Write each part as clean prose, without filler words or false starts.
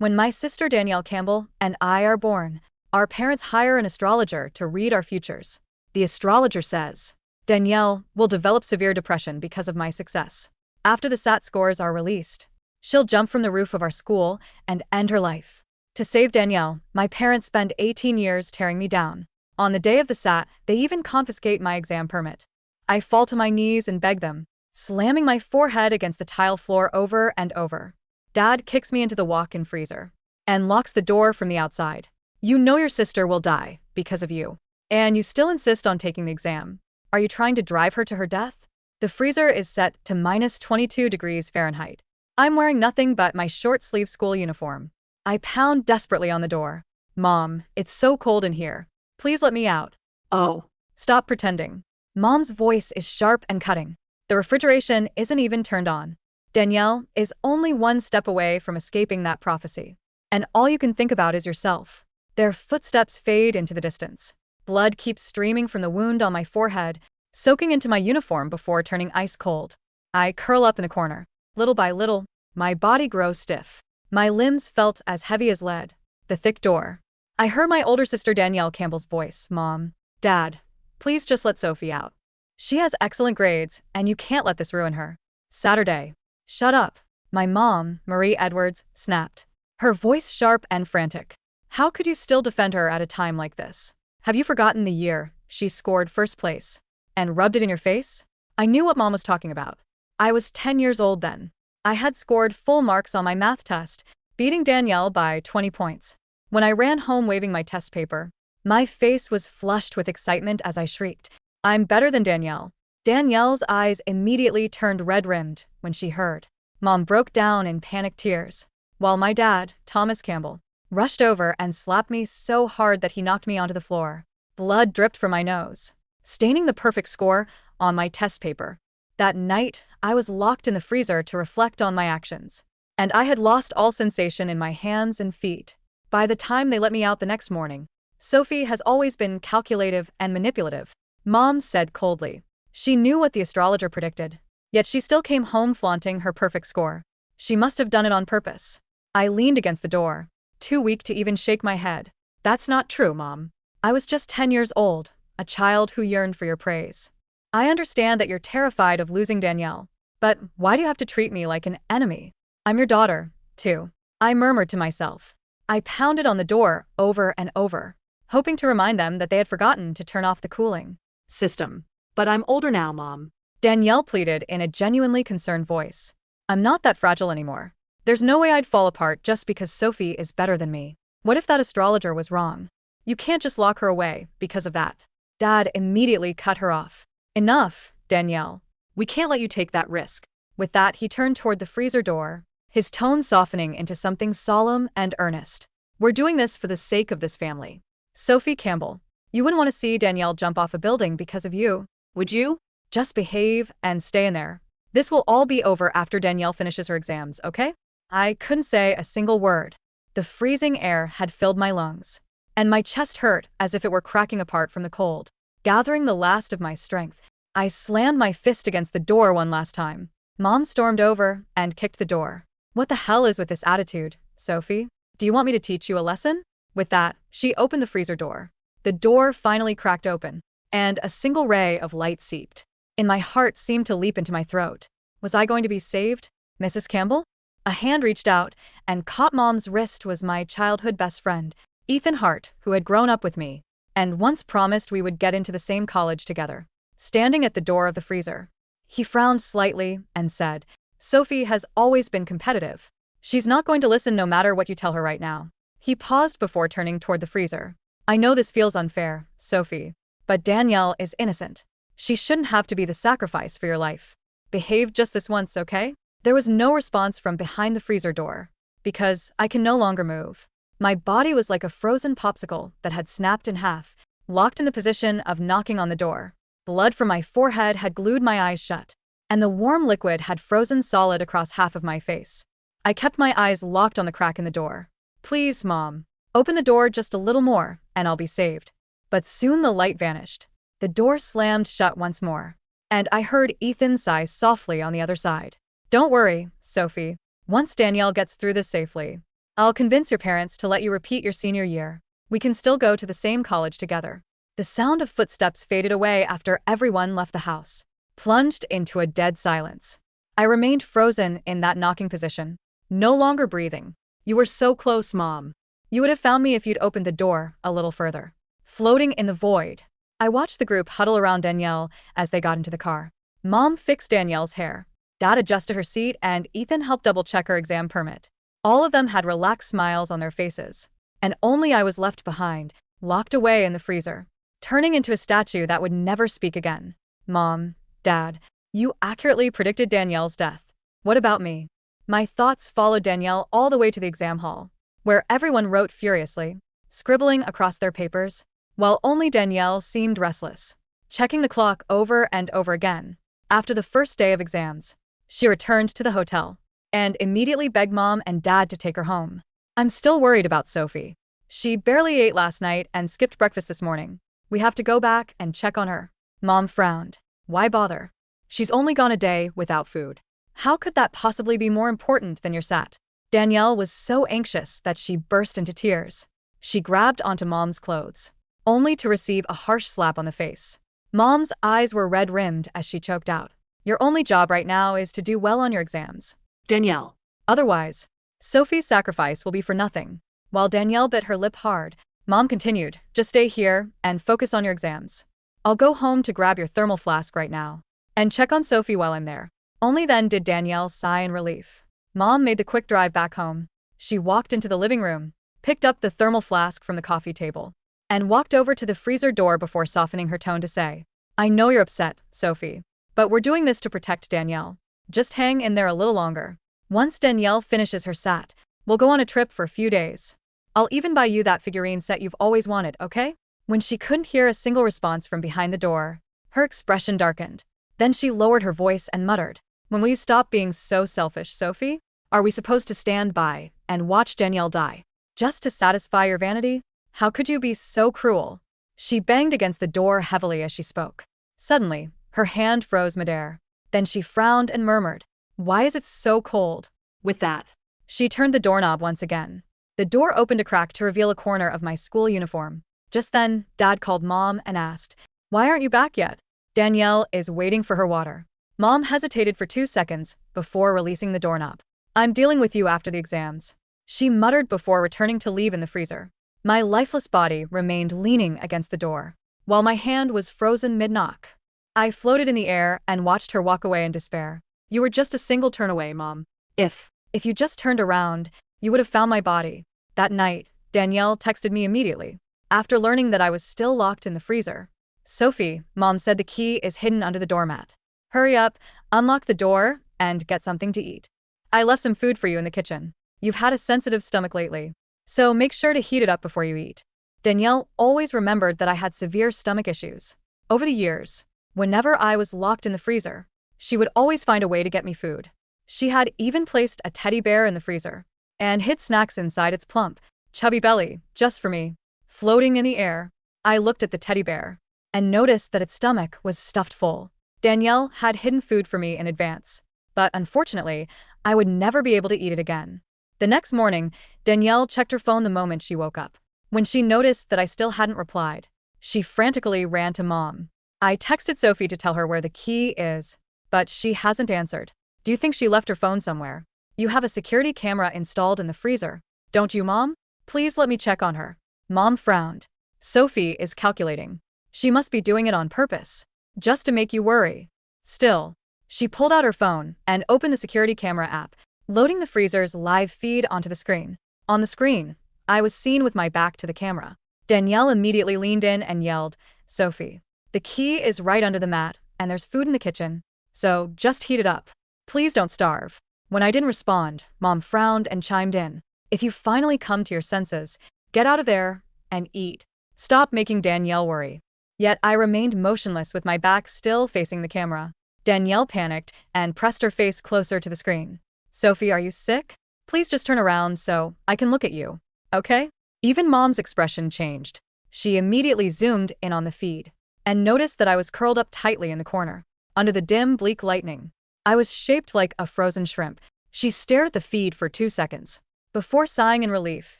When my sister Danielle Campbell and I are born, our parents hire an astrologer to read our futures. The astrologer says, Danielle will develop severe depression because of my success. After the SAT scores are released, she'll jump from the roof of our school and end her life. To save Danielle, my parents spend 18 years tearing me down. On the day of the SAT, they even confiscate my exam permit. I fall to my knees and beg them, slamming my forehead against the tile floor over and over. Dad kicks me into the walk-in freezer and locks the door from the outside. You know your sister will die because of you, and you still insist on taking the exam. Are you trying to drive her to her death? The freezer is set to -22 degrees Fahrenheit. I'm wearing nothing but my short-sleeve school uniform. I pound desperately on the door. Mom, it's so cold in here. Please let me out. Oh, Stop pretending. Mom's voice is sharp and cutting. The refrigeration isn't even turned on. Danielle is only one step away from escaping that prophecy. And all you can think about is yourself. Their footsteps fade into the distance. Blood keeps streaming from the wound on my forehead, soaking into my uniform before turning ice cold. I curl up in the corner. Little by little, my body grows stiff. My limbs felt as heavy as lead. The thick door. I heard my older sister Danielle Campbell's voice. Mom, Dad, please just let Sophie out. She has excellent grades, and you can't let this ruin her. Saturday. Shut up. My mom, Marie Edwards, snapped. Her voice sharp and frantic. How could you still defend her at a time like this? Have you forgotten the year she scored first place and rubbed it in your face? I knew what Mom was talking about. I was 10 years old then. I had scored full marks on my math test, beating Danielle by 20 points. When I ran home waving my test paper, my face was flushed with excitement as I shrieked, I'm better than Danielle. Danielle's eyes immediately turned red-rimmed when she heard. Mom broke down in panicked tears, while my dad, Thomas Campbell, rushed over and slapped me so hard that he knocked me onto the floor. Blood dripped from my nose, staining the perfect score on my test paper. That night, I was locked in the freezer to reflect on my actions, and I had lost all sensation in my hands and feet. By the time they let me out the next morning, Sophie has always been calculative and manipulative, Mom said coldly. She knew what the astrologer predicted, yet she still came home flaunting her perfect score. She must have done it on purpose. I leaned against the door, too weak to even shake my head. That's not true, Mom. I was just 10 years old, a child who yearned for your praise. I understand that you're terrified of losing Danielle, but why do you have to treat me like an enemy? I'm your daughter, too. I murmured to myself. I pounded on the door over and over, hoping to remind them that they had forgotten to turn off the cooling system. But I'm older now, Mom. Danielle pleaded in a genuinely concerned voice. I'm not that fragile anymore. There's no way I'd fall apart just because Sophie is better than me. What if that astrologer was wrong? You can't just lock her away because of that. Dad immediately cut her off. Enough, Danielle. We can't let you take that risk. With that, he turned toward the freezer door, his tone softening into something solemn and earnest. We're doing this for the sake of this family. Sophie Campbell, you wouldn't want to see Danielle jump off a building because of you, would you? Just behave and stay in there. This will all be over after Danielle finishes her exams, okay? I couldn't say a single word. The freezing air had filled my lungs, and my chest hurt as if it were cracking apart from the cold. Gathering the last of my strength, I slammed my fist against the door one last time. Mom stormed over and kicked the door. What the hell is with this attitude, Sophie? Do you want me to teach you a lesson? With that, she opened the freezer door. The door finally cracked open, and a single ray of light seeped. And my heart seemed to leap into my throat. Was I going to be saved? Mrs. Campbell? A hand reached out and caught Mom's wrist. Was my childhood best friend, Ethan Hart, who had grown up with me, and once promised we would get into the same college together. Standing at the door of the freezer, he frowned slightly and said, Sophie has always been competitive. She's not going to listen no matter what you tell her right now. He paused before turning toward the freezer. I know this feels unfair, Sophie, but Danielle is innocent. She shouldn't have to be the sacrifice for your life. Behave just this once, okay? There was no response from behind the freezer door, because I can no longer move. My body was like a frozen popsicle that had snapped in half, locked in the position of knocking on the door. Blood from my forehead had glued my eyes shut, and the warm liquid had frozen solid across half of my face. I kept my eyes locked on the crack in the door. Please, Mom, open the door just a little more, and I'll be saved. But soon the light vanished. The door slammed shut once more, and I heard Ethan sigh softly on the other side. Don't worry, Sophie. Once Danielle gets through this safely, I'll convince your parents to let you repeat your senior year. We can still go to the same college together. The sound of footsteps faded away after everyone left the house, plunged into a dead silence. I remained frozen in that knocking position, no longer breathing. You were so close, Mom. You would have found me if you'd opened the door a little further. Floating in the void, I watched the group huddle around Danielle as they got into the car. Mom fixed Danielle's hair. Dad adjusted her seat and Ethan helped double-check her exam permit. All of them had relaxed smiles on their faces. And only I was left behind, locked away in the freezer, turning into a statue that would never speak again. Mom, Dad, you accurately predicted Danielle's death. What about me? My thoughts followed Danielle all the way to the exam hall, where everyone wrote furiously, scribbling across their papers, while only Danielle seemed restless, checking the clock over and over again. After the first day of exams, she returned to the hotel and immediately begged Mom and Dad to take her home. I'm still worried about Sophie. She barely ate last night and skipped breakfast this morning. We have to go back and check on her. Mom frowned. Why bother? She's only gone a day without food. How could that possibly be more important than your SAT? Danielle was so anxious that she burst into tears. She grabbed onto Mom's clothes, only to receive a harsh slap on the face. Mom's eyes were red-rimmed as she choked out. Your only job right now is to do well on your exams. Danielle. Otherwise, Sophie's sacrifice will be for nothing. While Danielle bit her lip hard, Mom continued, just stay here and focus on your exams. I'll go home to grab your thermal flask right now and check on Sophie while I'm there. Only then did Danielle sigh in relief. Mom made the quick drive back home. She walked into the living room, picked up the thermal flask from the coffee table, and walked over to the freezer door before softening her tone to say, I know you're upset, Sophie, but we're doing this to protect Danielle. Just hang in there a little longer. Once Danielle finishes her SAT, we'll go on a trip for a few days. I'll even buy you that figurine set you've always wanted, okay? When she couldn't hear a single response from behind the door, her expression darkened. Then she lowered her voice and muttered, when will you stop being so selfish, Sophie? Are we supposed to stand by and watch Danielle die, just to satisfy your vanity? How could you be so cruel? She banged against the door heavily as she spoke. Suddenly, her hand froze midair. Then she frowned and murmured, why is it so cold? With that, she turned the doorknob once again. The door opened a crack to reveal a corner of my school uniform. Just then, Dad called Mom and asked, why aren't you back yet? Danielle is waiting for her water. Mom hesitated for 2 seconds before releasing the doorknob. I'm dealing with you after the exams, she muttered before returning to leave in the freezer. My lifeless body remained leaning against the door, while my hand was frozen mid-knock. I floated in the air and watched her walk away in despair. You were just a single turn away, Mom. If you just turned around, you would have found my body. That night, Danielle texted me immediately, after learning that I was still locked in the freezer. Sophie, Mom said the key is hidden under the doormat. Hurry up, unlock the door, and get something to eat. I left some food for you in the kitchen. You've had a sensitive stomach lately, so make sure to heat it up before you eat. Danielle always remembered that I had severe stomach issues. Over the years, whenever I was locked in the freezer, she would always find a way to get me food. She had even placed a teddy bear in the freezer and hid snacks inside its plump, chubby belly, just for me. Floating in the air, I looked at the teddy bear and noticed that its stomach was stuffed full. Danielle had hidden food for me in advance, but unfortunately, I would never be able to eat it again. The next morning, Danielle checked her phone the moment she woke up. When she noticed that I still hadn't replied, she frantically ran to Mom. I texted Sophie to tell her where the key is, but she hasn't answered. Do you think she left her phone somewhere? You have a security camera installed in the freezer, don't you, Mom? Please let me check on her. Mom frowned. Sophie is calculating. She must be doing it on purpose, just to make you worry. Still, she pulled out her phone and opened the security camera app, loading the freezer's live feed onto the screen. On the screen, I was seen with my back to the camera. Danielle immediately leaned in and yelled, Sophie, the key is right under the mat, and there's food in the kitchen, so just heat it up. Please don't starve. When I didn't respond, Mom frowned and chimed in. If you finally come to your senses, get out of there and eat. Stop making Danielle worry. Yet I remained motionless with my back still facing the camera. Danielle panicked and pressed her face closer to the screen. Sophie, are you sick? Please just turn around so I can look at you, okay? Even Mom's expression changed. She immediately zoomed in on the feed and noticed that I was curled up tightly in the corner, under the dim, bleak lighting. I was shaped like a frozen shrimp. She stared at the feed for 2 seconds, before sighing in relief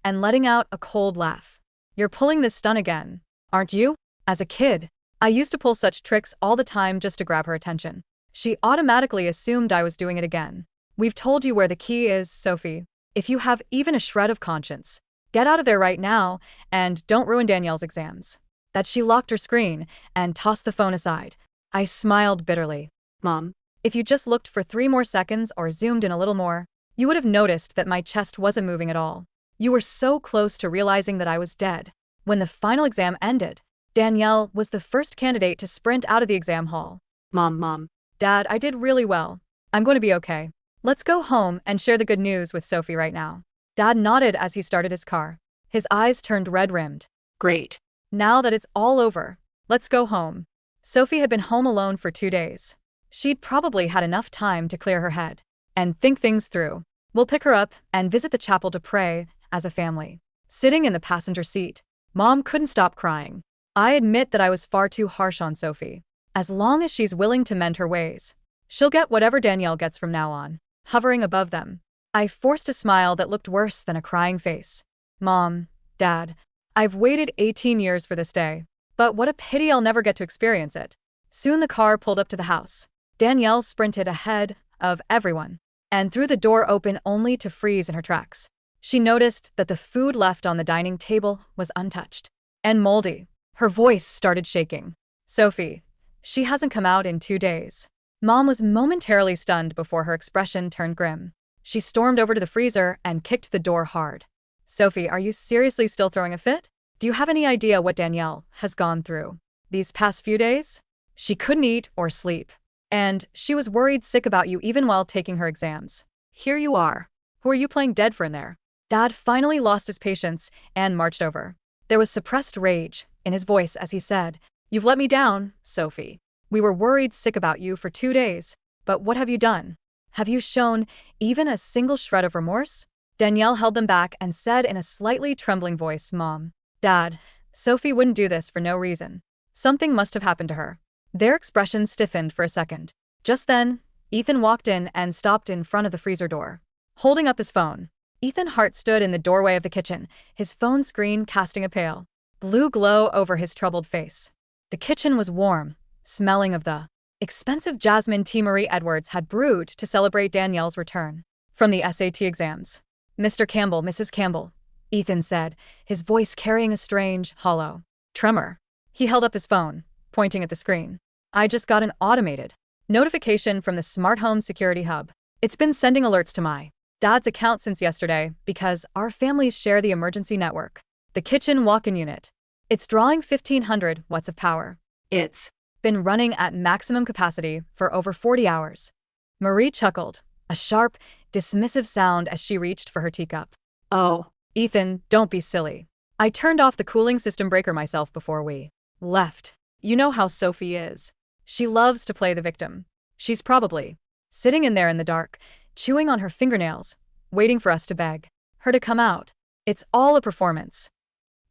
and letting out a cold laugh. You're pulling this stunt again, aren't you? As a kid, I used to pull such tricks all the time just to grab her attention. She automatically assumed I was doing it again. We've told you where the key is, Sophie. If you have even a shred of conscience, get out of there right now and don't ruin Danielle's exams. That she locked her screen and tossed the phone aside. I smiled bitterly. Mom. If you just looked for 3 more seconds or zoomed in a little more, you would have noticed that my chest wasn't moving at all. You were so close to realizing that I was dead. When the final exam ended, Danielle was the first candidate to sprint out of the exam hall. Mom. Dad, I did really well. I'm going to be okay. Let's go home and share the good news with Sophie right now. Dad nodded as he started his car. His eyes turned red-rimmed. Great. Now that it's all over, let's go home. Sophie had been home alone for 2 days. She'd probably had enough time to clear her head and think things through. We'll pick her up and visit the chapel to pray as a family. Sitting in the passenger seat, Mom couldn't stop crying. I admit that I was far too harsh on Sophie. As long as she's willing to mend her ways, she'll get whatever Danielle gets from now on. Hovering above them, I forced a smile that looked worse than a crying face. Mom, Dad, I've waited 18 years for this day. But what a pity I'll never get to experience it. Soon the car pulled up to the house. Danielle sprinted ahead of everyone and threw the door open only to freeze in her tracks. She noticed that the food left on the dining table was untouched and moldy. Her voice started shaking. Sophie, she hasn't come out in 2 days. Mom was momentarily stunned before her expression turned grim. She stormed over to the freezer and kicked the door hard. Sophie, are you seriously still throwing a fit? Do you have any idea what Danielle has gone through these past few days? She couldn't eat or sleep. And she was worried sick about you even while taking her exams. Here you are. Who are you playing dead for in there? Dad finally lost his patience and marched over. There was suppressed rage in his voice as he said, "You've let me down, Sophie. We were worried sick about you for 2 days. But what have you done? Have you shown even a single shred of remorse?" Danielle held them back and said in a slightly trembling voice, "Mom, Dad, Sophie wouldn't do this for no reason. Something must have happened to her." Their expressions stiffened for a second. Just then, Ethan walked in and stopped in front of the freezer door, holding up his phone. Ethan Hart stood in the doorway of the kitchen, his phone screen casting a pale blue glow over his troubled face. The kitchen was warm, smelling of the expensive jasmine tea Marie Edwards had brewed to celebrate Danielle's return from the SAT exams. "Mr. Campbell, Mrs. Campbell," Ethan said, his voice carrying a strange, hollow tremor. He held up his phone, pointing at the screen. "I just got an automated notification from the Smart Home Security Hub. It's been sending alerts to my Dad's account since yesterday because our families share the emergency network, the kitchen walk-in unit. It's drawing 1,500 watts of power. It's been running at maximum capacity for over 40 hours. Marie chuckled, a sharp, dismissive sound as she reached for her teacup. "Oh, Ethan, don't be silly. I turned off the cooling system breaker myself before we left. You know how Sophie is. She loves to play the victim. She's probably sitting in there in the dark, chewing on her fingernails, waiting for us to beg her to come out. It's all a performance."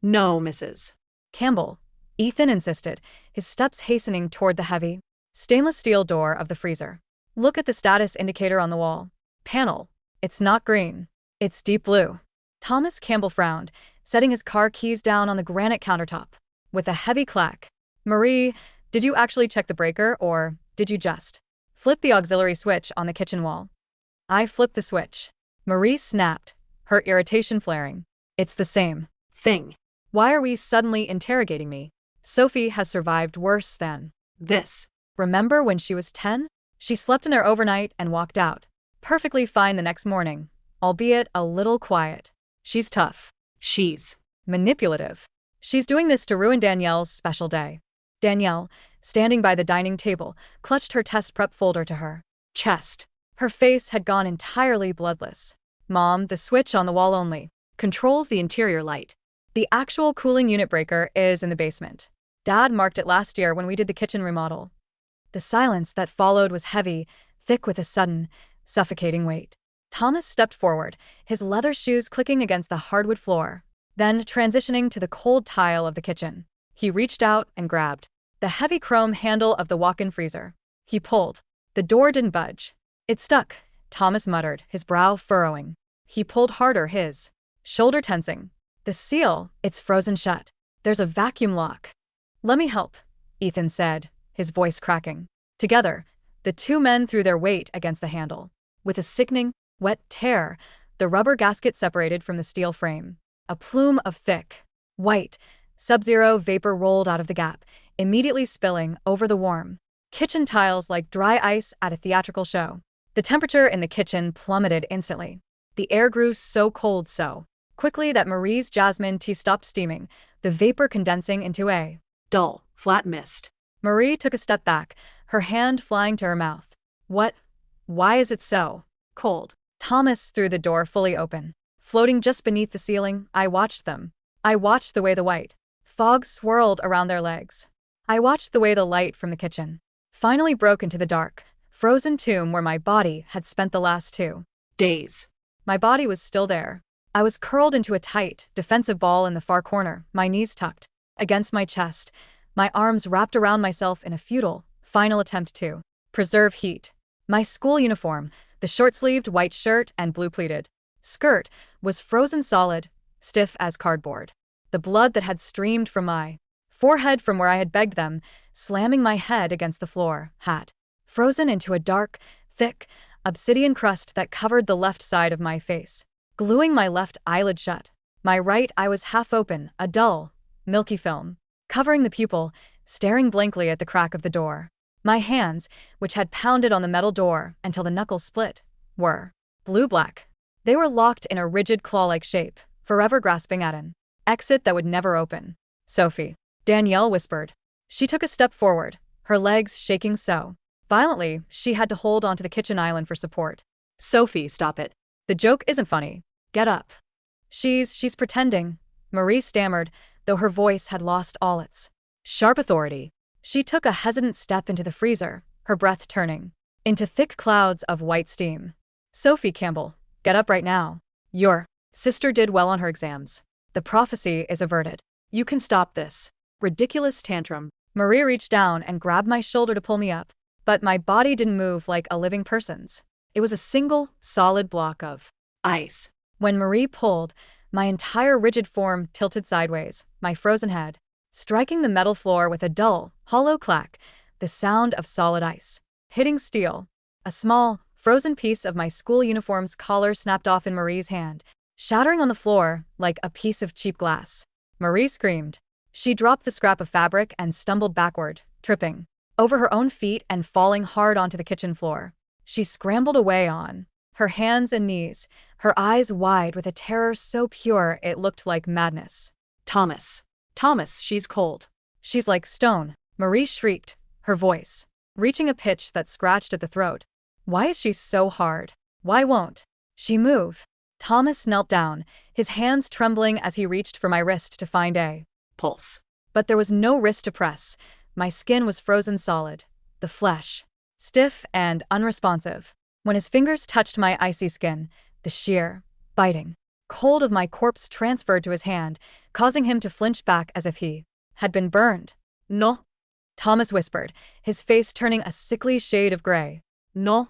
"No, Mrs. Campbell," Ethan insisted, his steps hastening toward the heavy, stainless steel door of the freezer. "Look at the status indicator on the wall panel. It's not green. It's deep blue." Thomas Campbell frowned, setting his car keys down on the granite countertop with a heavy clack. "Marie, did you actually check the breaker or did you just flip the auxiliary switch on the kitchen wall?" "I flipped the switch," Marie snapped, her irritation flaring. "It's the same thing. Why are we suddenly interrogating me? Sophie has survived worse than this. Remember when she was 10? She slept in there overnight and walked out perfectly fine the next morning, albeit a little quiet. She's tough. She's manipulative. She's doing this to ruin Danielle's special day." Danielle, standing by the dining table, clutched her test prep folder to her chest. Her face had gone entirely bloodless. "Mom, the switch on the wall only controls the interior light. The actual cooling unit breaker is in the basement. Dad marked it last year when we did the kitchen remodel." The silence that followed was heavy, thick with a sudden, suffocating weight. Thomas stepped forward, his leather shoes clicking against the hardwood floor. Then, transitioning to the cold tile of the kitchen, he reached out and grabbed the heavy chrome handle of the walk-in freezer. He pulled. The door didn't budge. "It stuck," Thomas muttered, his brow furrowing. He pulled harder, his shoulder tensing. The seal, it's frozen shut. There's a vacuum lock. Let me help, Ethan said, his voice cracking. Together, the two men threw their weight against the handle. With a sickening, wet tear, the rubber gasket separated from the steel frame. A plume of thick, white, sub-zero vapor rolled out of the gap, immediately spilling over the warm kitchen tiles like dry ice at a theatrical show. The temperature in the kitchen plummeted instantly. The air grew so cold so quickly that Marie's jasmine tea stopped steaming, the vapor condensing into a dull, flat mist. Marie took a step back, her hand flying to her mouth. What? Why is it so Cold. Thomas threw the door fully open. Floating just beneath the ceiling, I watched them. I watched the way the white fog swirled around their legs. I watched the way the light from the kitchen finally broke into the dark, frozen tomb where my body had spent the last 2 days. My body was still there. I was curled into a tight, defensive ball in the far corner, my knees tucked against my chest, my arms wrapped around myself in a futile, final attempt to preserve heat. My school uniform, the short-sleeved white shirt and blue-pleated skirt, was frozen solid, stiff as cardboard. The blood that had streamed from my forehead from where I had begged them, slamming my head against the floor, had frozen into a dark, thick, obsidian crust that covered the left side of my face, gluing my left eyelid shut. My right eye was half open, a dull, milky film, covering the pupil, staring blankly at the crack of the door. My hands, which had pounded on the metal door until the knuckles split, were blue-black. They were locked in a rigid claw-like shape, forever grasping at an exit that would never open. Sophie, Danielle whispered. She took a step forward, her legs shaking so violently she had to hold onto the kitchen island for support. Sophie, stop it. The joke isn't funny. Get up. She's pretending, Marie stammered, though her voice had lost all its sharp authority. She took a hesitant step into the freezer, her breath turning into thick clouds of white steam. Sophie Campbell, get up right now. Your sister did well on her exams. The prophecy is averted. You can stop this ridiculous tantrum. Marie reached down and grabbed my shoulder to pull me up, but my body didn't move like a living person's. It was a single, solid block of ice. When Marie pulled, my entire rigid form tilted sideways, my frozen head striking the metal floor with a dull, hollow clack, the sound of solid ice hitting steel. A small, frozen piece of my school uniform's collar snapped off in Marie's hand, shattering on the floor like a piece of cheap glass. Marie screamed. She dropped the scrap of fabric and stumbled backward, tripping over her own feet and falling hard onto the kitchen floor. She scrambled away on her hands and knees, her eyes wide with a terror so pure it looked like madness. Thomas, she's cold. She's like stone, Marie shrieked, her voice reaching a pitch that scratched at the throat. Why is she so hard? Why won't she move? Thomas knelt down, his hands trembling as he reached for my wrist to find a pulse. But there was no wrist to press. My skin was frozen solid, the flesh stiff and unresponsive. When his fingers touched my icy skin, the sheer, biting cold of my corpse transferred to his hand, causing him to flinch back as if he had been burned. No, Thomas whispered, his face turning a sickly shade of gray. No.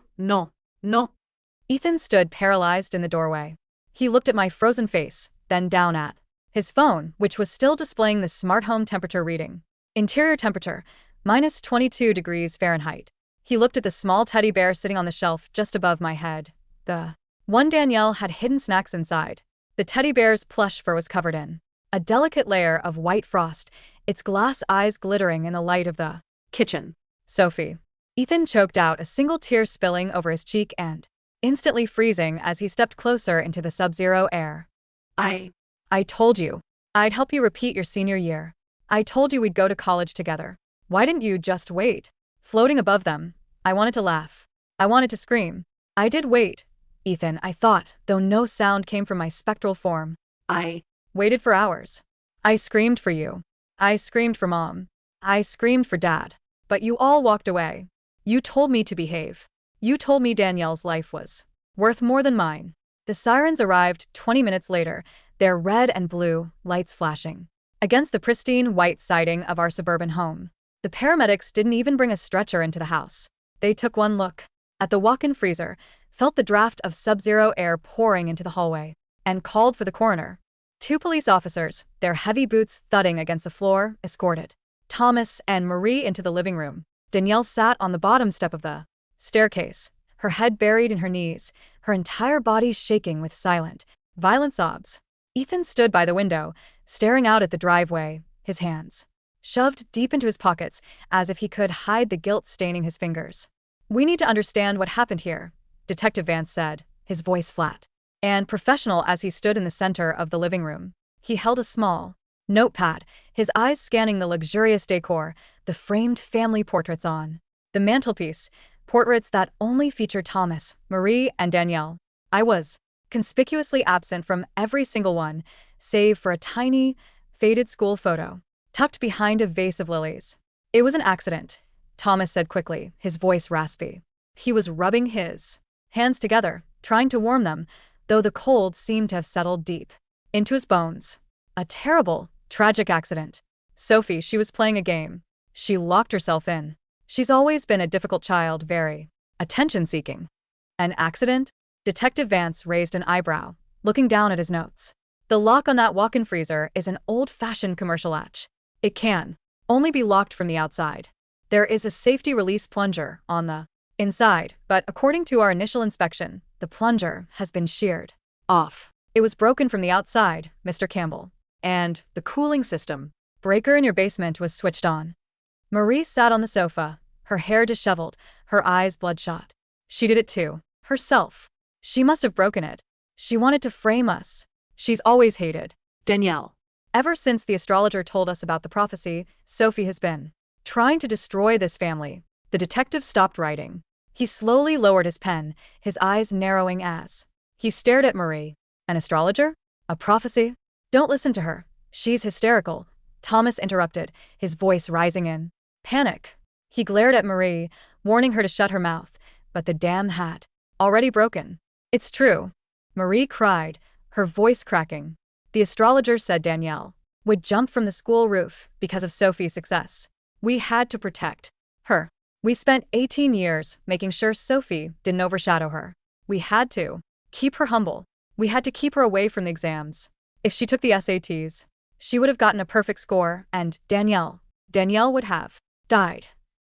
Ethan stood paralyzed in the doorway. He looked at my frozen face, then down at his phone, which was still displaying the smart home temperature reading. Interior temperature, minus 22 degrees Fahrenheit. He looked at the small teddy bear sitting on the shelf just above my head. The one Danielle had hidden snacks inside. The teddy bear's plush fur was covered in a delicate layer of white frost, its glass eyes glittering in the light of the kitchen. Sophie. Ethan choked out, a single tear spilling over his cheek and instantly freezing as he stepped closer into the sub-zero air. I told you. I'd help you repeat your senior year. I told you we'd go to college together. Why didn't you just wait? Floating above them, I wanted to laugh. I wanted to scream. I did wait, Ethan, I thought, though no sound came from my spectral form. I waited for hours. I screamed for you. I screamed for Mom. I screamed for Dad. But you all walked away. You told me to behave. You told me Danielle's life was worth more than mine. The sirens arrived 20 minutes later, their red and blue lights flashing against the pristine white siding of our suburban home. The paramedics didn't even bring a stretcher into the house. They took one look at the walk-in freezer, felt the draft of sub-zero air pouring into the hallway, and called for the coroner. 2 police officers, their heavy boots thudding against the floor, escorted Thomas and Marie into the living room. Danielle sat on the bottom step of the staircase, her head buried in her knees, her entire body shaking with silent, violent sobs. Ethan stood by the window, staring out at the driveway, his hands shoved deep into his pockets as if he could hide the guilt staining his fingers. "We need to understand what happened here," Detective Vance said, his voice flat and professional as he stood in the center of the living room. He held a small notepad, his eyes scanning the luxurious decor, the framed family portraits on the mantelpiece, portraits that only featured Thomas, Marie, and Danielle. "I was conspicuously absent from every single one, save for a tiny, faded school photo, tucked behind a vase of lilies. It was an accident," Thomas said quickly, his voice raspy. He was rubbing his hands together, trying to warm them, though the cold seemed to have settled deep into his bones. "A terrible, tragic accident. Sophie, she was playing a game. She locked herself in. She's always been a difficult child, very attention-seeking." "An accident?" Detective Vance raised an eyebrow, looking down at his notes. "The lock on that walk-in freezer is an old-fashioned commercial latch. It can only be locked from the outside. There is a safety release plunger on the inside, but according to our initial inspection, the plunger has been sheared off. It was broken from the outside, Mr. Campbell. And the cooling system breaker in your basement was switched on." Marie sat on the sofa, her hair disheveled, her eyes bloodshot. "She did it too. Herself. She must have broken it. She wanted to frame us. She's always hated Danielle. Ever since the astrologer told us about the prophecy, Sophie has been trying to destroy this family." The detective stopped writing. He slowly lowered his pen, his eyes narrowing as he stared at Marie. "An astrologer? A prophecy? Don't listen to her. She's hysterical," Thomas interrupted, his voice rising in panic. He glared at Marie, warning her to shut her mouth, but the dam had already broken. "It's true," Marie cried, her voice cracking. "The astrologer said Danielle would jump from the school roof because of Sophie's success. We had to protect her. We spent 18 years making sure Sophie didn't overshadow her. We had to keep her humble. We had to keep her away from the exams. If she took the SATs, she would have gotten a perfect score, and Danielle would have died."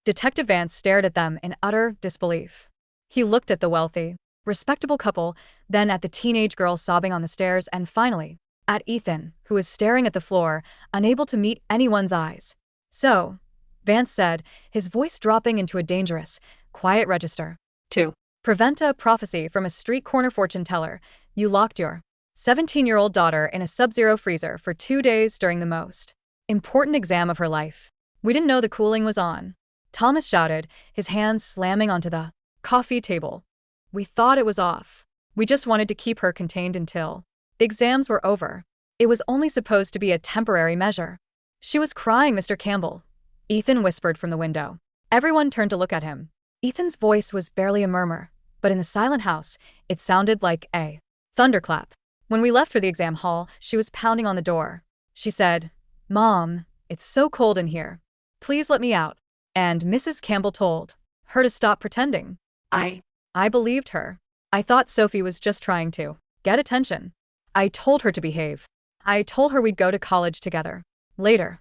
Detective Vance stared at them in utter disbelief. He looked at the wealthy, respectable couple, then at the teenage girl sobbing on the stairs, and finally at Ethan, who was staring at the floor, unable to meet anyone's eyes. "So," Vance said, his voice dropping into a dangerous, quiet register. "To prevent a prophecy from a street corner fortune teller, you locked your 17-year-old daughter in a sub-zero freezer for 2 days during the most important exam of her life. We didn't know the cooling was on," Thomas shouted, his hands slamming onto the coffee table. "We thought it was off. We just wanted to keep her contained until the exams were over. It was only supposed to be a temporary measure." "She was crying, Mr. Campbell," Ethan whispered from the window. Everyone turned to look at him. Ethan's voice was barely a murmur, but in the silent house, it sounded like a thunderclap. "When we left for the exam hall, she was pounding on the door. She said, 'Mom, it's so cold in here. Please let me out.' And Mrs. Campbell told her to stop pretending." I believed her. I thought Sophie was just trying to get attention. I told her to behave. I told her we'd go to college together. Later."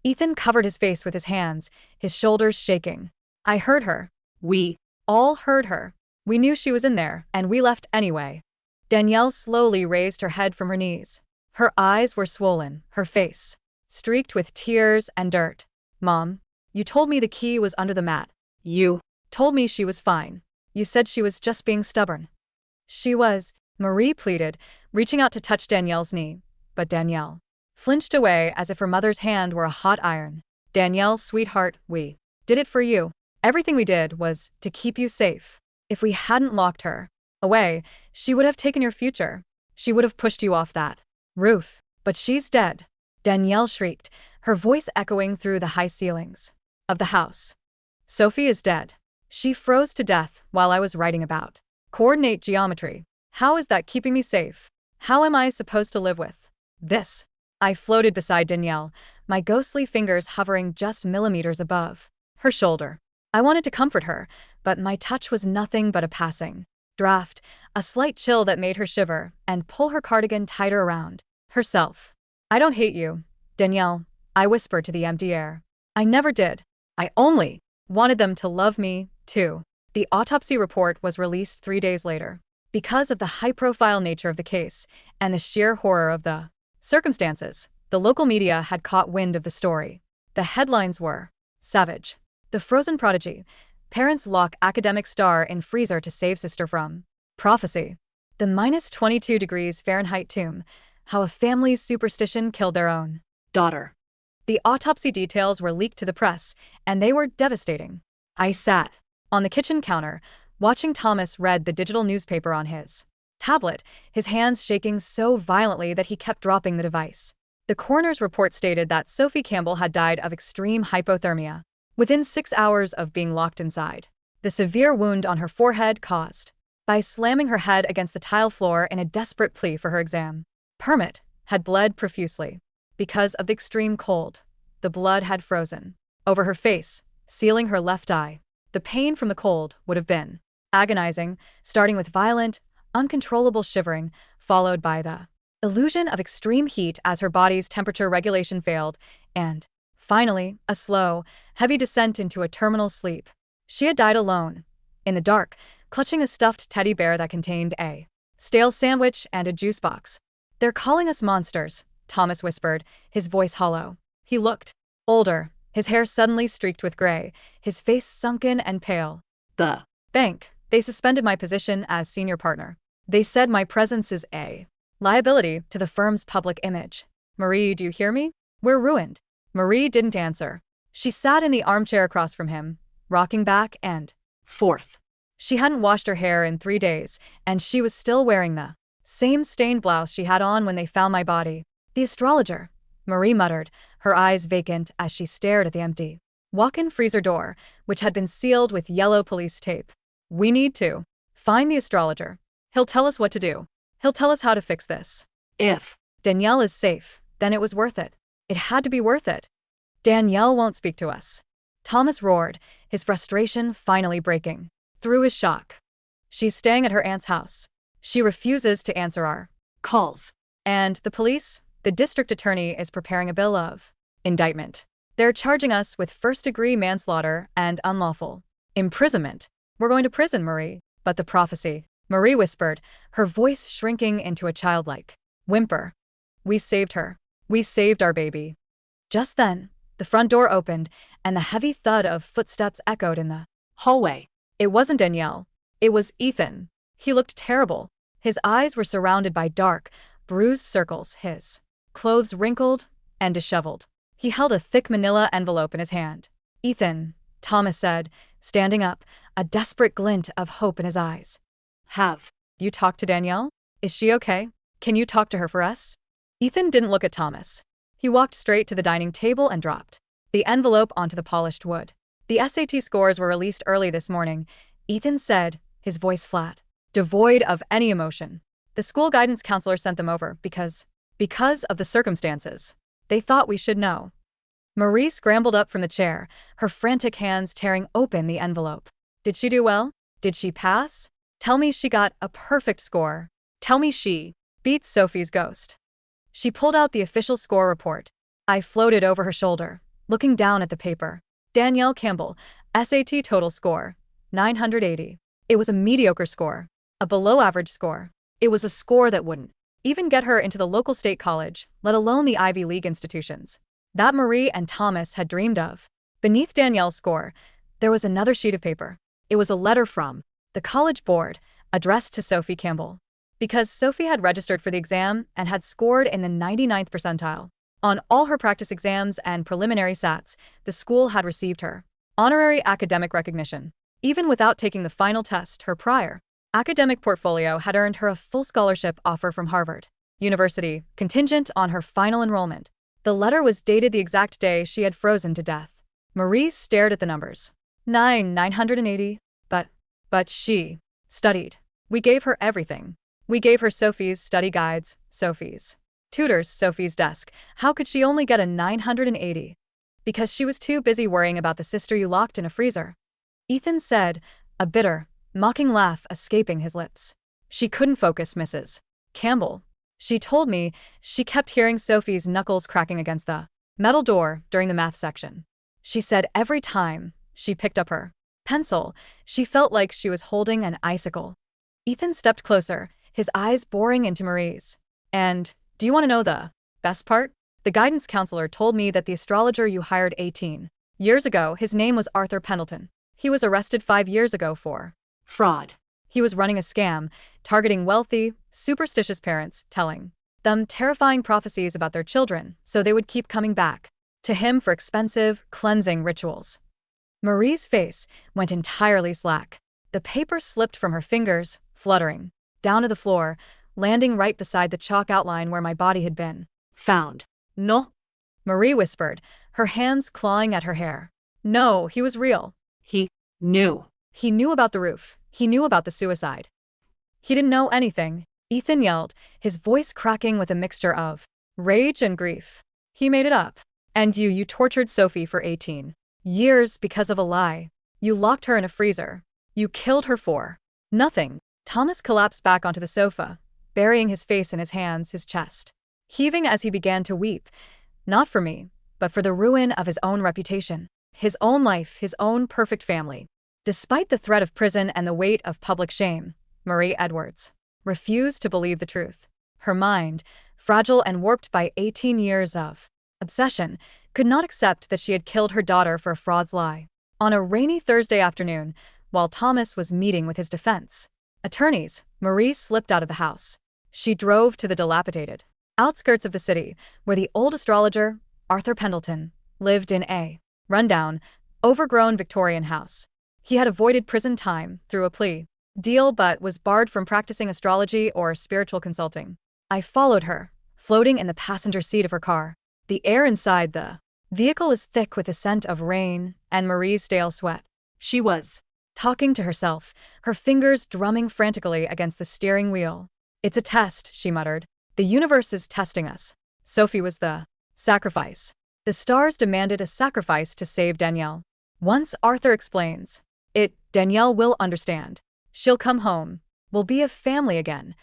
Ethan covered his face with his hands, his shoulders shaking. "I heard her. We all heard her. We knew she was in there, and we left anyway." Danielle slowly raised her head from her knees. Her eyes were swollen, her face streaked with tears and dirt. "Mom, you told me the key was under the mat. You told me she was fine. You said she was just being stubborn." "She was," Marie pleaded, reaching out to touch Danielle's knee. But Danielle flinched away as if her mother's hand were a hot iron. "Danielle, sweetheart, we did it for you. Everything we did was to keep you safe. If we hadn't locked her away, she would have taken your future. She would have pushed you off that roof. But she's dead." Danielle shrieked, her voice echoing through the high ceilings of the house. "Sophie is dead. She froze to death while I was writing about coordinate geometry. How is that keeping me safe? How am I supposed to live with this?" I floated beside Danielle, my ghostly fingers hovering just millimeters above her shoulder. I wanted to comfort her, but my touch was nothing but a passing draft, a slight chill that made her shiver and pull her cardigan tighter around herself. I don't hate you, Danielle, I whispered to the empty air. I never did. I only wanted them to love me, too. The autopsy report was released 3 days later. Because of the high-profile nature of the case and the sheer horror of the circumstances, the local media had caught wind of the story. The headlines were, "Savage. The frozen prodigy. Parents lock academic star in freezer to save sister from prophecy. The -22 degrees Fahrenheit tomb. How a family's superstition killed their own daughter." The autopsy details were leaked to the press, and they were devastating. I sat on the kitchen counter, watching Thomas read the digital newspaper on his tablet, his hands shaking so violently that he kept dropping the device. The coroner's report stated that Sophie Campbell had died of extreme hypothermia within 6 hours of being locked inside. The severe wound on her forehead caused by slamming her head against the tile floor in a desperate plea for her exam permit had bled profusely. Because of the extreme cold, the blood had frozen over her face, sealing her left eye. The pain from the cold would have been agonizing, starting with violent, uncontrollable shivering, followed by the illusion of extreme heat as her body's temperature regulation failed, and, finally, a slow, heavy descent into a terminal sleep. She had died alone, in the dark, clutching a stuffed teddy bear that contained a stale sandwich and a juice box. "They're calling us monsters," Thomas whispered, his voice hollow. He looked older, his hair suddenly streaked with gray, his face sunken and pale. "The bank. They suspended my position as senior partner. They said my presence is a liability to the firm's public image. Marie, do you hear me? We're ruined." Marie didn't answer. She sat in the armchair across from him, rocking back and forth. She hadn't washed her hair in 3 days, and she was still wearing the same stained blouse she had on when they found my body. "The astrologer," Marie muttered, her eyes vacant as she stared at the empty walk-in freezer door, which had been sealed with yellow police tape. "We need to find the astrologer. He'll tell us what to do. He'll tell us how to fix this. If Danielle is safe, then it was worth it. It had to be worth it." "Danielle won't speak to us," Thomas roared, his frustration finally breaking through his shock. "She's staying at her aunt's house. She refuses to answer our calls. And the police? The district attorney is preparing a bill of indictment. They're charging us with first-degree manslaughter and unlawful imprisonment. We're going to prison, Marie." "But the prophecy," Marie whispered, her voice shrinking into a childlike whimper. "We saved her. We saved our baby." Just then, the front door opened, and the heavy thud of footsteps echoed in the hallway. It wasn't Danielle. It was Ethan. He looked terrible. His eyes were surrounded by dark, bruised circles, his clothes wrinkled and disheveled. He held a thick manila envelope in his hand. "Ethan," Thomas said, standing up, a desperate glint of hope in his eyes. "Have you talked to Danielle? Is she okay? Can you talk to her for us?" Ethan didn't look at Thomas. He walked straight to the dining table and dropped the envelope onto the polished wood. "The SAT scores were released early this morning," Ethan said, his voice flat, devoid of any emotion. "The school guidance counselor sent them over because of the circumstances. They thought we should know." Marie scrambled up from the chair, her frantic hands tearing open the envelope. "Did she do well? Did she pass? Tell me she got a perfect score. Tell me she beat Sophie's ghost." She pulled out the official score report. I floated over her shoulder, looking down at the paper. "Danielle Campbell, SAT total score, 980. It was a mediocre score, a below-average score. It was a score that wouldn't even get her into the local state college, let alone the Ivy League institutions that Marie and Thomas had dreamed of." Beneath Danielle's score, there was another sheet of paper. It was a letter from the college board, addressed to Sophie Campbell. Because Sophie had registered for the exam and had scored in the 99th percentile on all her practice exams and preliminary SATs, the school had received her honorary academic recognition. Even without taking the final test, her prior academic portfolio had earned her a full scholarship offer from Harvard University, contingent on her final enrollment. The letter was dated the exact day she had frozen to death. Marie stared at the numbers. 980. But she studied. We gave her everything. We gave her Sophie's study guides, Sophie's tutors, Sophie's desk. How could she only get a 980? Because she was too busy worrying about the sister you locked in a freezer," Ethan said, a bitter, mocking laugh escaping his lips. She couldn't focus, Mrs. Campbell. She told me she kept hearing Sophie's knuckles cracking against the metal door during the math section. She said every time she picked up her pencil, she felt like she was holding an icicle. Ethan stepped closer, his eyes boring into Marie's. And, do you want to know the best part? The guidance counselor told me that the astrologer you hired 18 years ago, his name was Arthur Pendleton. He was arrested 5 years ago for fraud. He was running a scam, targeting wealthy, superstitious parents, telling them terrifying prophecies about their children so they would keep coming back to him for expensive, cleansing rituals. Marie's face went entirely slack. The paper slipped from her fingers, fluttering down to the floor, landing right beside the chalk outline where my body had been Found. No, Marie whispered, her hands clawing at her hair. No, he was real. He knew. He knew about the roof. He knew about the suicide. He didn't know anything, Ethan yelled, his voice cracking with a mixture of rage and grief. He made it up. And you tortured Sophie for 18 years because of a lie. You locked her in a freezer. You killed her for nothing. Thomas collapsed back onto the sofa, burying his face in his hands, his chest heaving as he began to weep, not for me, but for the ruin of his own reputation, his own life, his own perfect family. Despite the threat of prison and the weight of public shame, Marie Edwards refused to believe the truth. Her mind, fragile and warped by 18 years of obsession, could not accept that she had killed her daughter for a fraud's lie. On a rainy Thursday afternoon, while Thomas was meeting with his defense attorneys, Marie slipped out of the house. She drove to the dilapidated outskirts of the city, where the old astrologer, Arthur Pendleton, lived in a rundown, overgrown Victorian house. He had avoided prison time through a plea deal but was barred from practicing astrology or spiritual consulting. I followed her, floating in the passenger seat of her car. The air inside the vehicle was thick with the scent of rain and Marie's stale sweat. She was talking to herself, her fingers drumming frantically against the steering wheel. It's a test, she muttered. The universe is testing us. Sophie was the sacrifice. The stars demanded a sacrifice to save Danielle. Once Arthur explains it, Danielle will understand. She'll come home. We'll be a family again.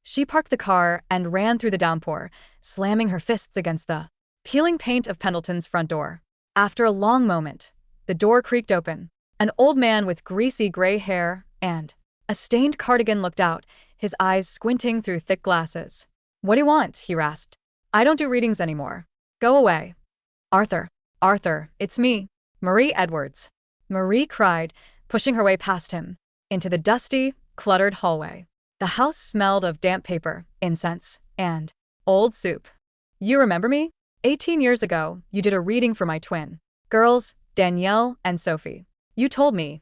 She parked the car and ran through the downpour, slamming her fists against the peeling paint of Pendleton's front door. After a long moment, the door creaked open. An old man with greasy gray hair and a stained cardigan looked out, his eyes squinting through thick glasses. What do you want? He rasped. I don't do readings anymore. Go away. Arthur, it's me, Marie Edwards. Marie cried, pushing her way past him, into the dusty, cluttered hallway. The house smelled of damp paper, incense, and old soup. You remember me? 18 years ago, you did a reading for my twin girls, Danielle and Sophie. You told me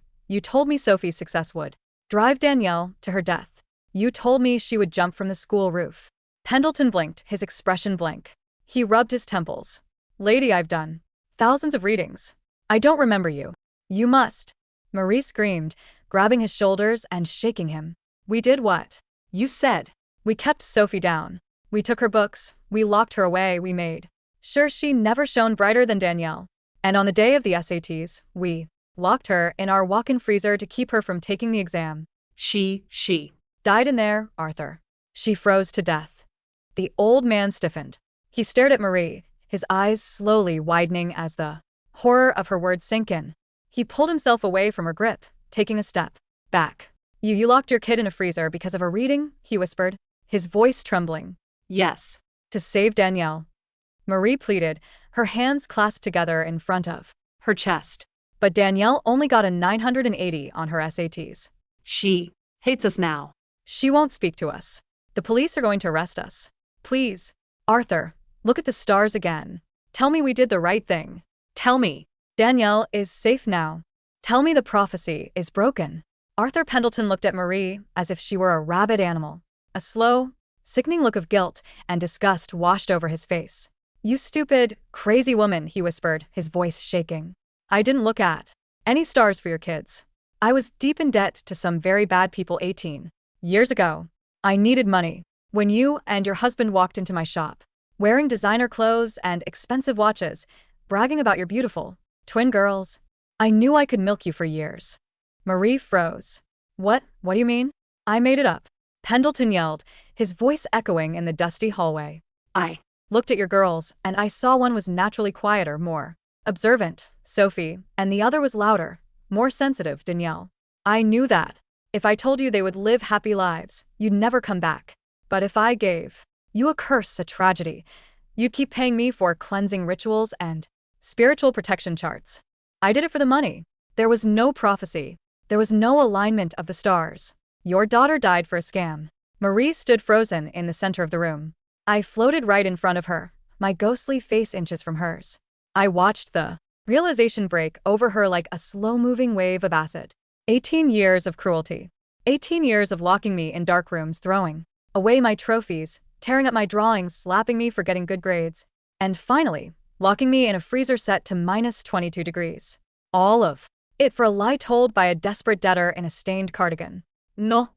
Sophie's success would drive Danielle to her death. You told me she would jump from the school roof. Pendleton blinked, his expression blank. He rubbed his temples. Lady, I've done thousands of readings. I don't remember you. You must. Marie screamed, grabbing his shoulders and shaking him. We did what? You said. We kept Sophie down. We took her books. We locked her away. We made sure she never shone brighter than Danielle. And on the day of the SATs, we locked her in our walk-in freezer to keep her from taking the exam. She died in there, Arthur. She froze to death. The old man stiffened. He stared at Marie, his eyes slowly widening as the horror of her words sank in. He pulled himself away from her grip, taking a step back. You locked your kid in a freezer because of a reading? He whispered, his voice trembling. Yes. To save Danielle. Marie pleaded, her hands clasped together in front of her chest. But Danielle only got a 980 on her SATs. She hates us now. She won't speak to us. The police are going to arrest us. Please, Arthur, look at the stars again. Tell me we did the right thing. Tell me Danielle is safe now. Tell me the prophecy is broken. Arthur Pendleton looked at Marie as if she were a rabid animal. A slow, sickening look of guilt and disgust washed over his face. You stupid, crazy woman, he whispered, his voice shaking. I didn't look at any stars for your kids. I was deep in debt to some very bad people 18 years ago. I needed money. When you and your husband walked into my shop, wearing designer clothes and expensive watches, bragging about your beautiful twin girls, I knew I could milk you for years. Marie froze. What? What do you mean? I made it up. Pendleton yelled, his voice echoing in the dusty hallway. I Looked at your girls, and I saw one was naturally quieter, more observant, Sophie, and the other was louder, more sensitive, Danielle. I knew that. If I told you they would live happy lives, you'd never come back. But if I gave you a curse, a tragedy, you'd keep paying me for cleansing rituals and spiritual protection charts. I did it for the money. There was no prophecy. There was no alignment of the stars. Your daughter died for a scam. Marie stood frozen in the center of the room. I floated right in front of her, my ghostly face inches from hers. I watched the realization break over her like a slow-moving wave of acid. 18 years of cruelty. 18 years of locking me in dark rooms, throwing away my trophies, tearing up my drawings, slapping me for getting good grades, and finally, locking me in a freezer set to minus 22 degrees. All of it for a lie told by a desperate debtor in a stained cardigan. No.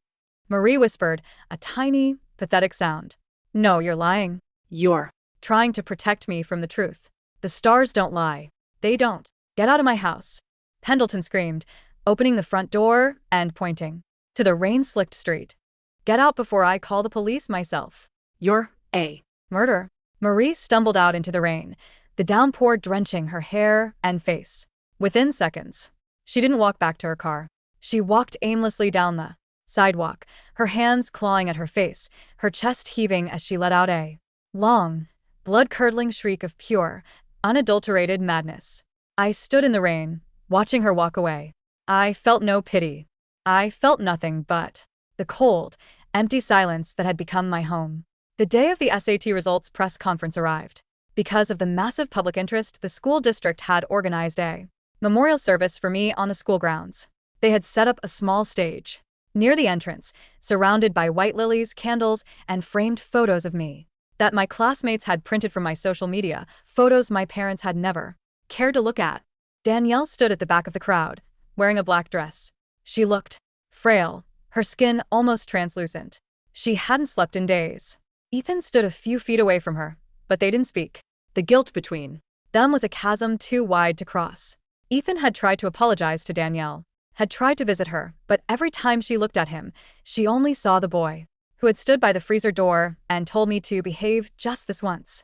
Marie whispered, a tiny, pathetic sound. No, you're lying. You're Trying to protect me from the truth. The stars don't lie. They don't. Get out of my house. Pendleton screamed, opening the front door and pointing to the rain-slicked street. Get out before I call the police myself. You're a Murder. Marie stumbled out into the rain, the downpour drenching her hair and face. Within seconds, she didn't walk back to her car. She walked aimlessly down the sidewalk, her hands clawing at her face, her chest heaving as she let out a long, blood-curdling shriek of pure, unadulterated madness. I stood in the rain, watching her walk away. I felt no pity. I felt nothing but the cold, empty silence that had become my home. The day of the SAT results press conference arrived. Because of the massive public interest, the school district had organized a memorial service for me on the school grounds. They had set up a small stage near the entrance, surrounded by white lilies, candles, and framed photos of me that my classmates had printed from my social media, photos my parents had never cared to look at. Danielle stood at the back of the crowd, wearing a black dress. She looked frail, her skin almost translucent. She hadn't slept in days. Ethan stood a few feet away from her, but they didn't speak. The guilt between them was a chasm too wide to cross. Ethan had tried to apologize to Danielle, had tried to visit her, but every time she looked at him, she only saw the boy who had stood by the freezer door and told me to behave just this once.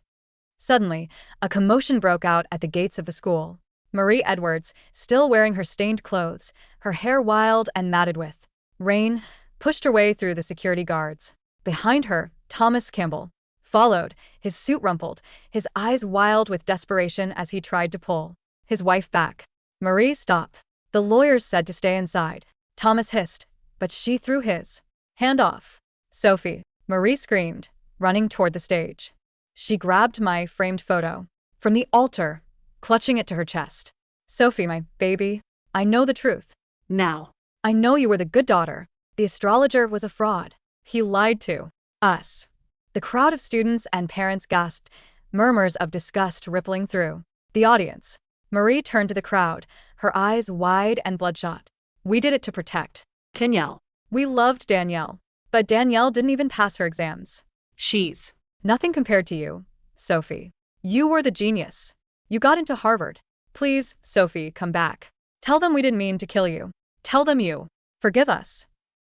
Suddenly, a commotion broke out at the gates of the school. Marie Edwards, still wearing her stained clothes, her hair wild and matted with rain, pushed her way through the security guards. Behind her, Thomas Campbell followed, his suit rumpled, his eyes wild with desperation as he tried to pull his wife back. Marie, stop. The lawyers said to stay inside. Thomas hissed, but she threw his hand off. Sophie, Marie screamed, running toward the stage. She grabbed my framed photo from the altar, clutching it to her chest. Sophie, my baby, I know the truth. now. I know you were the good daughter. The astrologer was a fraud. He lied to us. The crowd of students and parents gasped, murmurs of disgust rippling through the audience. Marie turned to the crowd, her eyes wide and bloodshot. We did it to protect Danielle. We loved Danielle. But Danielle didn't even pass her exams. She's Nothing compared to you, Sophie. You were the genius. You got into Harvard. Please, Sophie, come back. Tell them we didn't mean to kill you. Tell them you forgive us.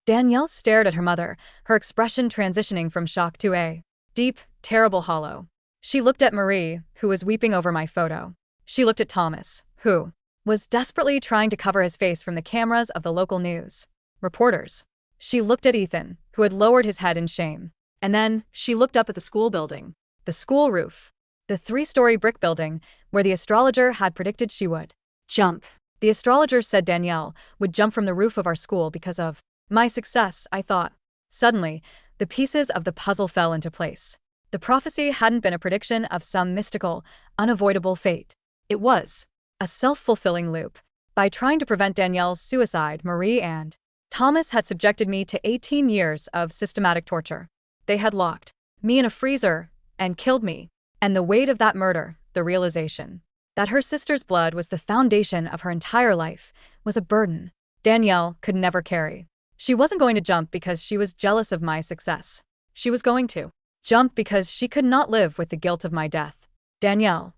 Danielle stared at her mother, her expression transitioning from shock to a deep, terrible hollow. She looked at Marie, who was weeping over my photo. She looked at Thomas, who was desperately trying to cover his face from the cameras of the local news reporters. She looked at Ethan, who had lowered his head in shame. And then she looked up at the school building, the school roof, the 3-story brick building where the astrologer had predicted she would jump. The astrologer said Danielle would jump from the roof of our school because of my success, I thought. Suddenly, the pieces of the puzzle fell into place. The prophecy hadn't been a prediction of some mystical, unavoidable fate. It was a self-fulfilling loop. By trying to prevent Danielle's suicide, Marie and Thomas had subjected me to 18 years of systematic torture. They had locked me in a freezer and killed me. And the weight of that murder, the realization that her sister's blood was the foundation of her entire life, was a burden Danielle could never carry. She wasn't going to jump because she was jealous of my success. She was going to jump because she could not live with the guilt of my death. Danielle,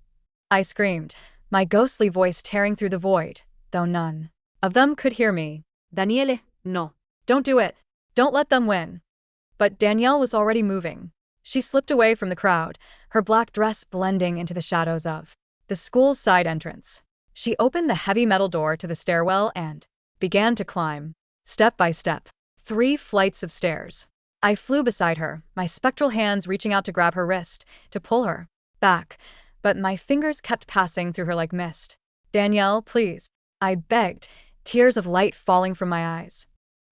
I screamed, my ghostly voice tearing through the void, though none of them could hear me. Daniele, no. Don't do it. Don't let them win. But Danielle was already moving. She slipped away from the crowd, her black dress blending into the shadows of the school's side entrance. She opened the heavy metal door to the stairwell and began to climb, step by step, 3 flights of stairs. I flew beside her, my spectral hands reaching out to grab her wrist, to pull her back, but my fingers kept passing through her like mist. Danielle, please, I begged, tears of light falling from my eyes.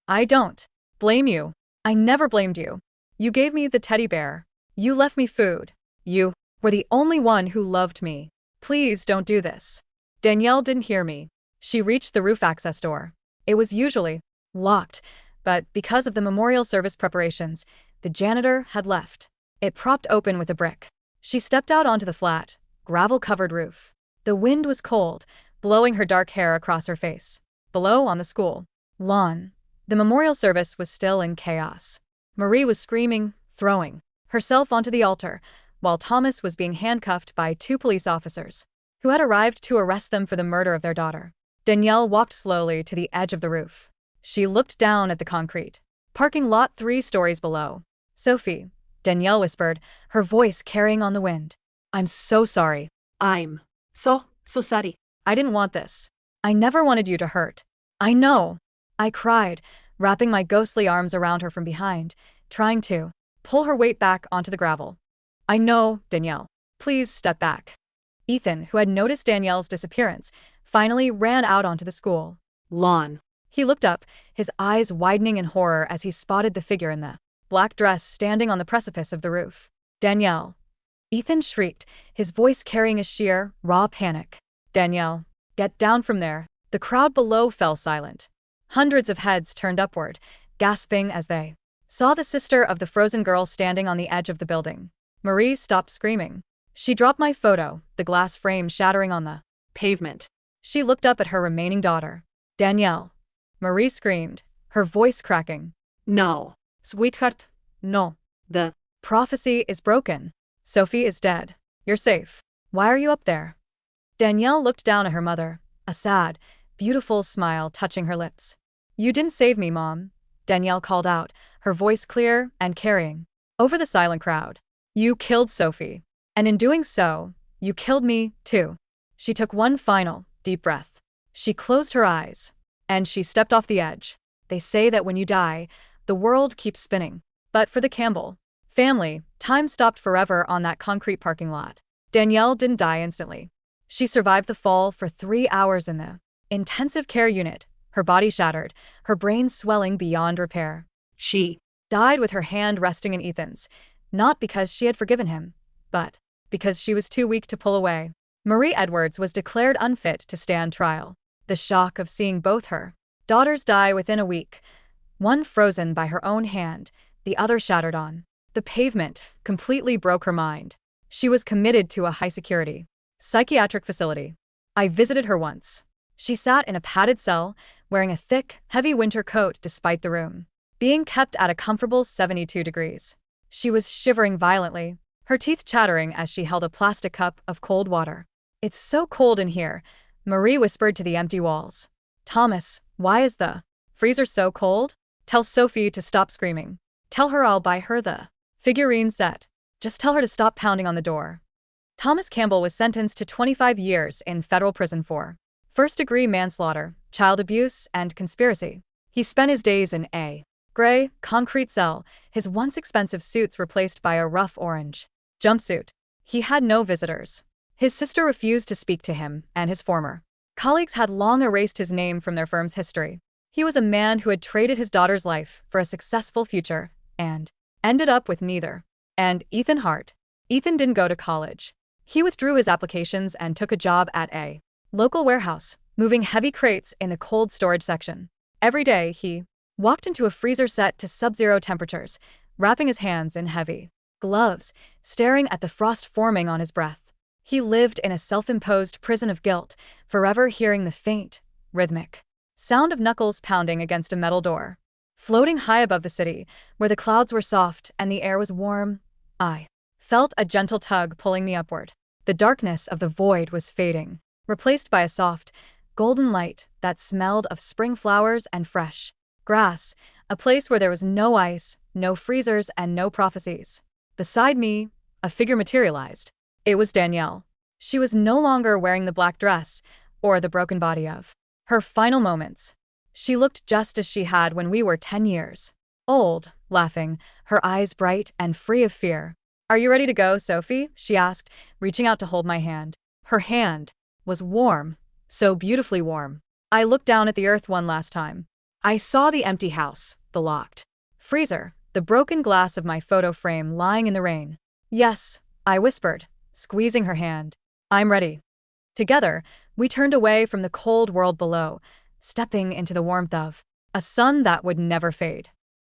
I don't blame you. I never blamed you. You gave me the teddy bear. You left me food. You were the only one who loved me. Please don't do this. Danielle didn't hear me. She reached the roof access door. It was usually locked, but because of the memorial service preparations, the janitor had left. It propped open with a brick. She stepped out onto the flat, gravel-covered roof. The wind was cold, blowing her dark hair across her face. Below, on the school lawn, the memorial service was still in chaos. Marie was screaming, throwing herself onto the altar, while Thomas was being handcuffed by 2 police officers, who had arrived to arrest them for the murder of their daughter. Danielle walked slowly to the edge of the roof. She looked down at the concrete parking lot 3 stories below. Sophie, Danielle whispered, her voice carrying on the wind. I'm so sorry. I'm so sorry. I didn't want this. I never wanted you to hurt. I know. I cried, wrapping my ghostly arms around her from behind, trying to pull her weight back onto the gravel. I know, Danielle. Please step back. Ethan, who had noticed Danielle's disappearance, finally ran out onto the school lawn. He looked up, his eyes widening in horror as he spotted the figure in the black dress standing on the precipice of the roof. Danielle. Ethan shrieked, his voice carrying a sheer, raw panic. Danielle, get down from there. The crowd below fell silent. Hundreds of heads turned upward, gasping as they saw the sister of the frozen girl standing on the edge of the building. Marie stopped screaming. She dropped my photo, the glass frame shattering on the Pavement. She looked up at her remaining daughter. Danielle. Marie screamed, her voice cracking. No. Sweetheart, no. The Prophecy is broken. Sophie is dead. You're safe. Why are you up there? Danielle looked down at her mother, a sad, beautiful smile touching her lips. You didn't save me, Mom, Danielle called out, her voice clear and carrying over the silent crowd. You killed Sophie. And in doing so, you killed me, too. She took one final, deep breath. She closed her eyes. And she stepped off the edge. They say that when you die, the world keeps spinning. But for the Campbell family, time stopped forever on that concrete parking lot. Danielle didn't die instantly. She survived the fall for 3 hours in the intensive care unit, her body shattered, her brain swelling beyond repair. She died with her hand resting in Ethan's, not because she had forgiven him, but because she was too weak to pull away. Marie Edwards was declared unfit to stand trial. The shock of seeing both her daughters die within a week, one frozen by her own hand, the other shattered on the pavement, completely broke her mind. She was committed to a high-security psychiatric facility. I visited her once. She sat in a padded cell, wearing a thick, heavy winter coat despite the room being kept at a comfortable 72 degrees. She was shivering violently, her teeth chattering as she held a plastic cup of cold water. It's so cold in here, Marie whispered to the empty walls. Thomas, why is the freezer so cold? Tell Sophie to stop screaming. Tell her I'll buy her the figurine set. Just tell her to stop pounding on the door. Thomas Campbell was sentenced to 25 years in federal prison for first-degree manslaughter, child abuse, and conspiracy. He spent his days in a gray, concrete cell, his once expensive suits replaced by a rough orange jumpsuit. He had no visitors. His sister refused to speak to him, and his former colleagues had long erased his name from their firm's history. He was a man who had traded his daughter's life for a successful future, and ended up with neither. And Ethan Hart. Ethan didn't go to college. He withdrew his applications and took a job at a local warehouse, moving heavy crates in the cold storage section. Every day, he walked into a freezer set to sub-zero temperatures, wrapping his hands in heavy gloves, staring at the frost forming on his breath. He lived in a self-imposed prison of guilt, forever hearing the faint, rhythmic sound of knuckles pounding against a metal door. Floating high above the city, where the clouds were soft and the air was warm, I felt a gentle tug pulling me upward. The darkness of the void was fading, replaced by a soft, golden light that smelled of spring flowers and fresh grass. A place where there was no ice, no freezers, and no prophecies. Beside me, a figure materialized. It was Danielle. She was no longer wearing the black dress or the broken body of her final moments. She looked just as she had when we were 10 years old, laughing, her eyes bright and free of fear. "Are you ready to go, Sophie?" she asked, reaching out to hold my hand. Her hand was warm, so beautifully warm. I looked down at the earth one last time. I saw the empty house, the locked freezer, the broken glass of my photo frame lying in the rain. "Yes," I whispered, squeezing her hand. "I'm ready." Together, we turned away from the cold world below, stepping into the warmth of a sun that would never fade.